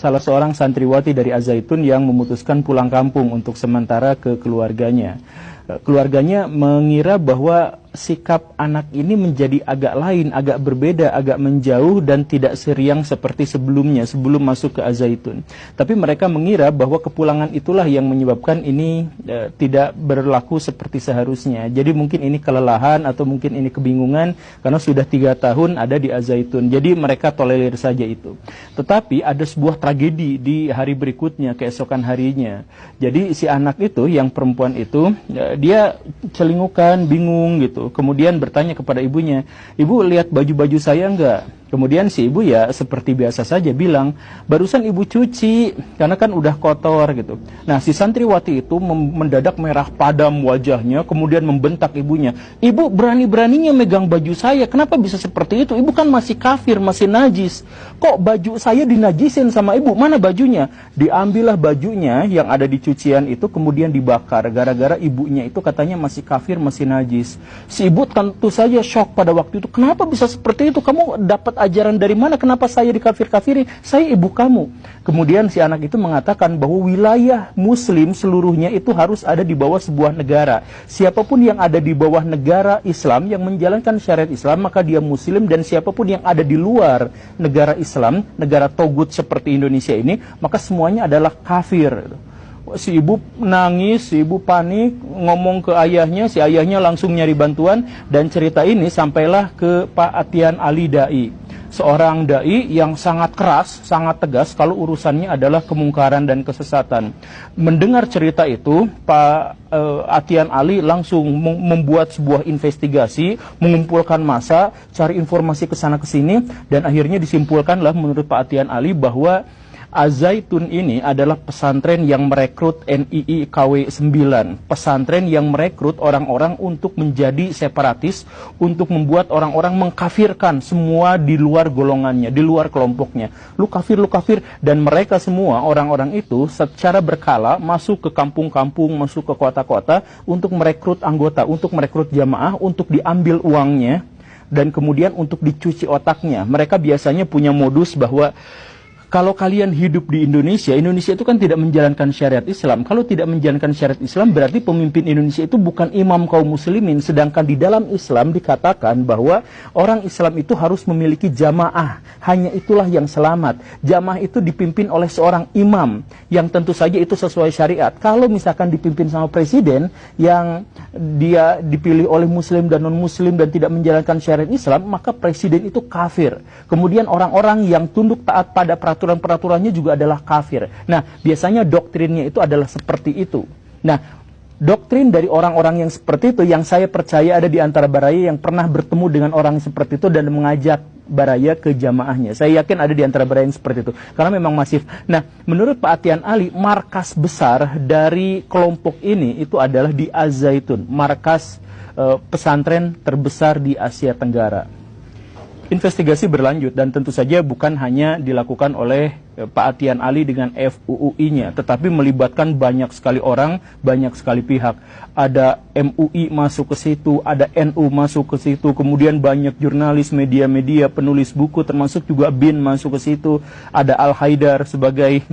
Salah seorang santriwati dari Az-Zaitun yang memutuskan pulang kampung untuk sementara ke keluarganya. Keluarganya mengira bahwa sikap anak ini menjadi agak lain, agak berbeda, agak menjauh dan tidak seriang seperti sebelumnya, sebelum masuk ke Az-Zaitun. Tapi mereka mengira bahwa kepulangan itulah yang menyebabkan ini tidak berlaku seperti seharusnya. Jadi mungkin ini kelelahan atau mungkin ini kebingungan karena sudah 3 tahun ada di Az-Zaitun. Jadi mereka tolerir saja itu. Tetapi ada sebuah tragedi di hari berikutnya, keesokan harinya. Jadi si anak itu, yang perempuan itu, dia celingukan, bingung gitu. Kemudian bertanya kepada ibunya, "Ibu lihat baju-baju saya enggak?" Kemudian si ibu ya seperti biasa saja bilang, "Barusan ibu cuci, karena kan udah kotor," gitu. Nah, si santriwati itu mendadak merah padam wajahnya, kemudian membentak ibunya, "Ibu berani-beraninya megang baju saya, kenapa bisa seperti itu? Ibu kan masih kafir, masih najis. Kok baju saya dinajisin sama ibu? Mana bajunya?" Diambillah bajunya yang ada di cucian itu, kemudian dibakar, gara-gara ibunya itu katanya masih kafir, masih najis. Si ibu tentu saja shock pada waktu itu, "Kenapa bisa seperti itu? Kamu dapat ajaran dari mana? Kenapa saya dikafir-kafirin? Saya ibu kamu." Kemudian si anak itu mengatakan bahwa wilayah muslim seluruhnya itu harus ada di bawah sebuah negara. Siapapun yang ada di bawah negara Islam yang menjalankan syariat Islam, maka dia muslim, dan siapapun yang ada di luar negara Islam, negara togut seperti Indonesia ini, maka semuanya adalah kafir. Si ibu nangis, si ibu panik, ngomong ke ayahnya, si ayahnya langsung nyari bantuan, dan cerita ini sampailah ke Pak Atian Ali Dai, seorang dai yang sangat keras, sangat tegas kalau urusannya adalah kemungkaran dan kesesatan. Mendengar cerita itu, Pak Atian Ali langsung membuat sebuah investigasi, mengumpulkan massa, cari informasi ke sana ke sini, dan akhirnya disimpulkanlah menurut Pak Atian Ali bahwa Az-Zaitun ini adalah pesantren yang merekrut NII KW 9, pesantren yang merekrut orang-orang untuk menjadi separatis, untuk membuat orang-orang mengkafirkan semua di luar golongannya, di luar kelompoknya. Lu kafir, dan mereka semua, orang-orang itu secara berkala masuk ke kampung-kampung, masuk ke kota-kota untuk merekrut anggota, untuk merekrut jamaah, untuk diambil uangnya, dan kemudian untuk dicuci otaknya. Mereka biasanya punya modus bahwa kalau kalian hidup di Indonesia, Indonesia itu kan tidak menjalankan syariat Islam. Kalau tidak menjalankan syariat Islam, berarti pemimpin Indonesia itu bukan imam kaum muslimin. Sedangkan di dalam Islam dikatakan bahwa orang Islam itu harus memiliki jamaah. Hanya itulah yang selamat. Jamaah itu dipimpin oleh seorang imam, yang tentu saja itu sesuai syariat. Kalau misalkan dipimpin sama presiden, yang dia dipilih oleh muslim dan non-muslim dan tidak menjalankan syariat Islam, maka presiden itu kafir. Kemudian orang-orang yang tunduk taat pada peraturan-peraturannya juga adalah kafir. Nah, biasanya doktrinnya itu adalah seperti itu. Nah, doktrin dari orang-orang yang seperti itu, yang saya percaya ada di antara baraya yang pernah bertemu dengan orang seperti itu dan mengajak baraya ke jamaahnya. Saya yakin ada di antara baraya yang seperti itu, karena memang masif. Nah, menurut Pak Atian Ali, markas besar dari kelompok ini itu adalah di Az-Zaitun, markas pesantren terbesar di Asia Tenggara. Investigasi berlanjut, dan tentu saja bukan hanya dilakukan oleh Pak Atian Ali dengan FUUI-nya, tetapi melibatkan banyak sekali orang, banyak sekali pihak. Ada MUI masuk ke situ, ada NU masuk ke situ, kemudian banyak jurnalis, media-media, penulis buku, termasuk juga BIN masuk ke situ. Ada Al-Haidar sebagai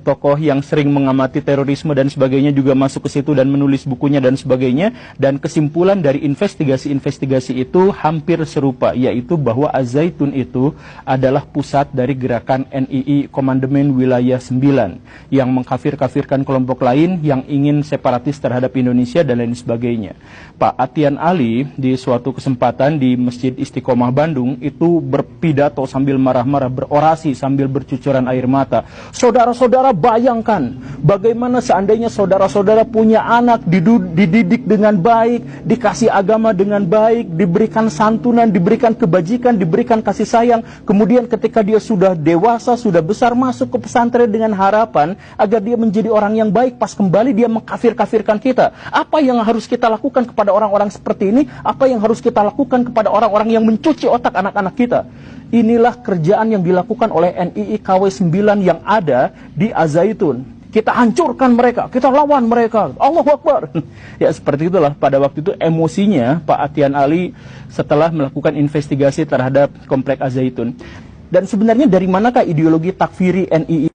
tokoh yang sering mengamati terorisme dan sebagainya juga masuk ke situ dan menulis bukunya dan sebagainya. Dan kesimpulan dari investigasi-investigasi itu hampir serupa, yaitu bahwa Az-Zaitun itu adalah pusat dari gerakan NII Komandemen Wilayah 9 yang mengkafir-kafirkan kelompok lain yang ingin separatis terhadap Indonesia dan lain sebagainya. Pak Atian Ali di suatu kesempatan di Masjid Istiqomah Bandung itu berpidato sambil marah-marah, berorasi sambil bercucuran air mata. Saudara-saudara, bayangkan bagaimana seandainya saudara-saudara punya anak, dididik dengan baik, dikasih agama dengan baik, diberikan santunan, diberikan kebajikan, diberikan kasih sayang, kemudian ketika dia sudah dewasa, sudah besar, masuk ke pesantren dengan harapan agar dia menjadi orang yang baik, pas kembali dia mengkafir-kafirkan kita. Apa yang harus kita lakukan kepada orang-orang seperti ini? Apa yang harus kita lakukan kepada orang-orang yang mencuci otak anak-anak kita? Inilah kerjaan yang dilakukan oleh NII KW 9 yang ada di Az-Zaitun. Kita hancurkan mereka, kita lawan mereka, Allahu Akbar. Ya seperti itulah pada waktu itu emosinya Pak Atian Ali setelah melakukan investigasi terhadap komplek Az-Zaitun. Dan sebenarnya dari manakah ideologi takfiri NII